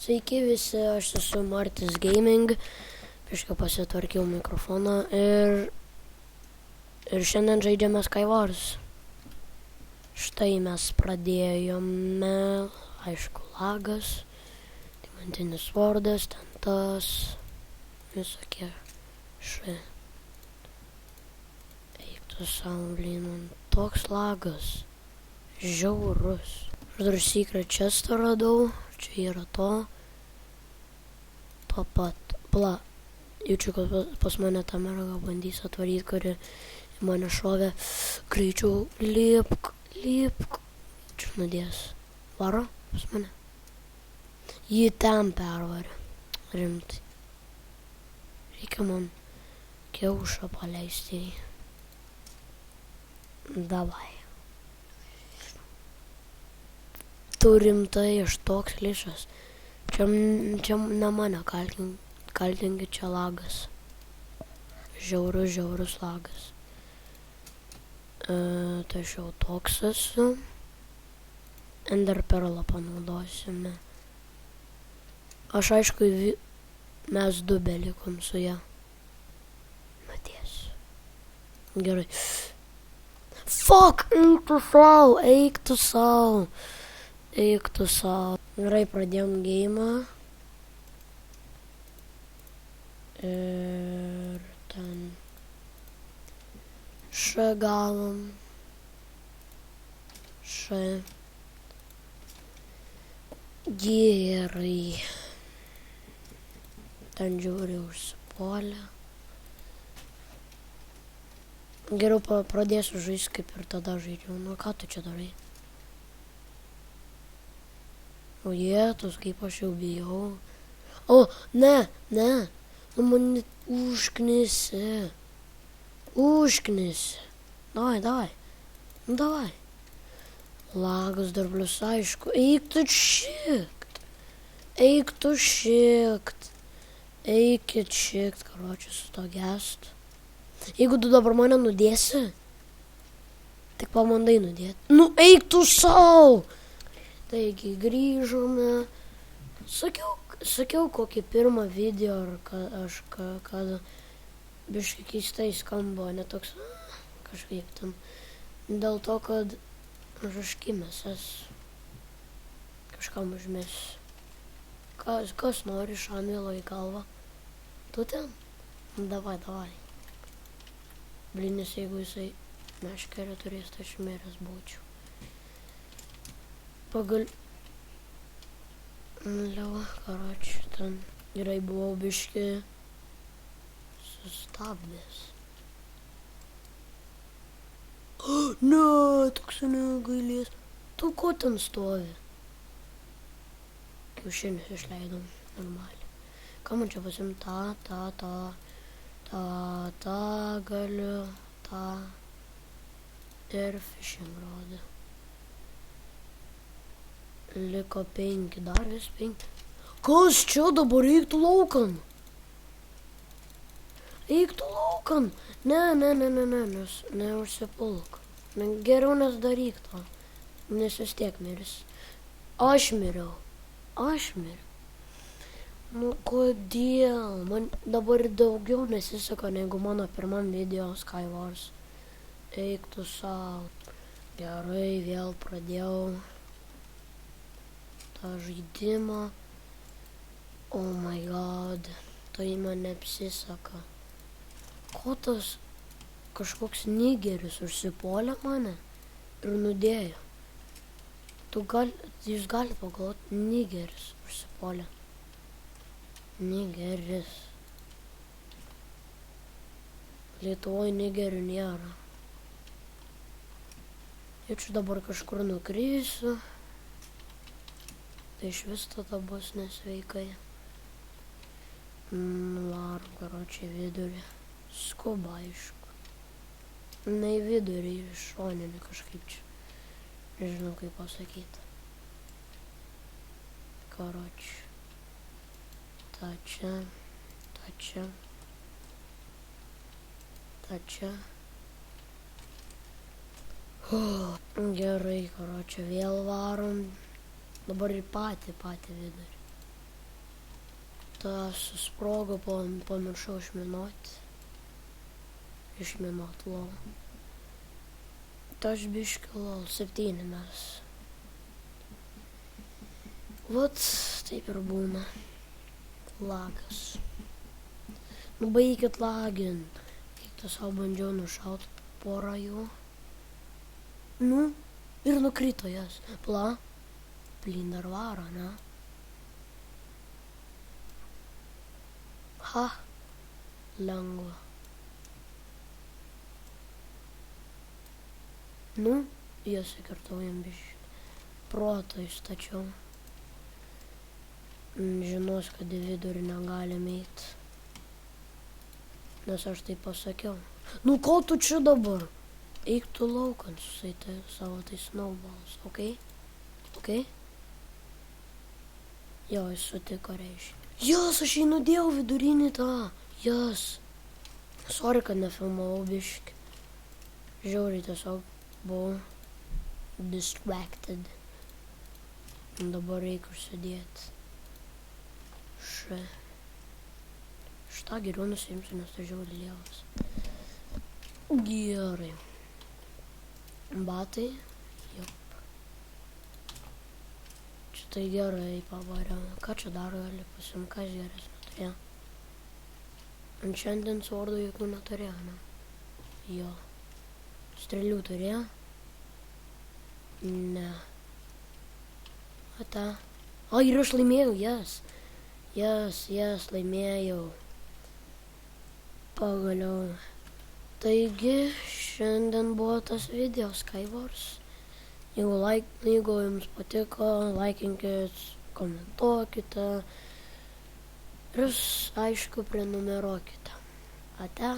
Sveiki visi, aš esu Martis Gaming, biškai pasitvarkiau mikrofoną ir šiandien žaidžiame Skywars. Štai mes pradėjome, aišku, lagas, diamantinis vardas, ten tas, visokie Eiktų saulyn, toks lagas, žiaurus. Aš dar secret chestą radau, čia yra to pat, jaučiu, kad pas mane tą mergą bandys atvaryti, kuri mane šovė, greičiau, lipk, čia nudės, varo pas mane, jį ten pervarė, rimtai, reikia man kiaušą paleisti, davai. Tu rimtai, aš toks lišas. Čia ne mane kaltinkit, čia lagas. Žiaurus lagas. Tai aš jau toks esu. Ender perlą panaudosime. Aš aišku, mes du belikom su ją. Maties. Gerai. Fuck, eik tu sau. Gerai, pradėjom geimą. Ir ten gavom. Gerai. Ten žiūri užsipuolę. Geriau pradėsiu žaisti kaip ir tada žaidžiau. Nu, ką tu čia darai? O jėtus, kaip aš jau bijau. O, ne. Nu, mane užknisi. Davai. Nu, davai. Lagas dar plius, aišku. Eik tu šikt. Eikit šikt, karočiui, su to gest. Jeigu tu dabar mane nudėsi, tik pamandai nudėti. Nu, eik tu sau! Taigi grįžome. Sakiau kokį pirmą video, kad biškai keistai skamba, ne toks kažkaip ten. Dėl to, kad aš užkimęs esu. Kažkam užmės. Kas nori šamilo į galvą? Tu ten? Davai. Blinis, jeigu jisai meškerę turės, tai aš miręs būčiau. Liava, karočiui, ten gerai buvau biški sustabdęs. Ne, toks negailės. Tu ko ten stovi? Kiaušinius išleidom, normaliai. Ką man čia pasimt? Ta, galiu, ta. Ir fishing rodė. Liko 5, dar vis 5. Kas čia dabar? Eiktų laukan. Neužsipulk. Geriau nesdaryk to. Nes vis tiek miris. Aš miriau. Nu kodėl? Man dabar daugiau nesiseka negu mano pirmam video Skywars. Eiktų sau. Gerai, vėl pradėjau tą žaidimą. Oh my god, tai man neapsisaka. Ko tas kažkoks nigeris užsipuolė mane ir nudėjo? Jūs galite pagalvoti, nigeris užsipuolė. Nigeris. Lietuvoje nigerių nėra. Jaučiu dabar kažkur nukrysiu. Tai iš vis tada bus nesveikai. Varom, karočiui, vidurį. Skuba, aišku. Ne į vidurį, iš šoninį kažkaip čia. Nežinau, kaip pasakyti. Karočiui. Ta čia. Gerai, karočiui, vėl varom. Dabar ir patį vidurį. Ta susprogo, pamiršau išminuot lol. Ta aš biškį lol, 7 mes. Vat, taip ir būna. Lagas. Nu baikit lagint. Kiek tas savo bandžiau nušaut porą jų. Nu, ir nukrito jas. Plyn dar varo, ne? Ha, lengva. Nu, jas įkartau jam biškį. Protą išstačiau. Žinos, kad į vidurį negalim eit. Nes aš taip pasakiau. Nu, ko tu čia dabar? Eik tu laukan su savo tai snowballs, okei? Okei? Jo, jis sutiko reiškia. Jas, aš jį nudėjau vidurinį tą. Jas. Sorry, kad nefilmavau biškį. Žiauriai tiesiog buvau distracted. Dabar reikia užsidėti. Šitą geriau nusiimsiu, nes tai žiauriai lievas. Gerai. Batai. Jop. Čia tai gerai pavarė. Ką čia dar gali pasiimti, kas geresnio turėjo? Ant šiandien svordo jokių neturėjo, ne? Jo. Strėlių turėjo? Ne. Ata. O, ir aš laimėjau, jas. Jas, laimėjau. Pagaliau. Taigi, šiandien buvo tas video Skywars. Jeigu jums patiko, laikinkit, komentuokite. Ir aišku, prenumeruokite. Ate.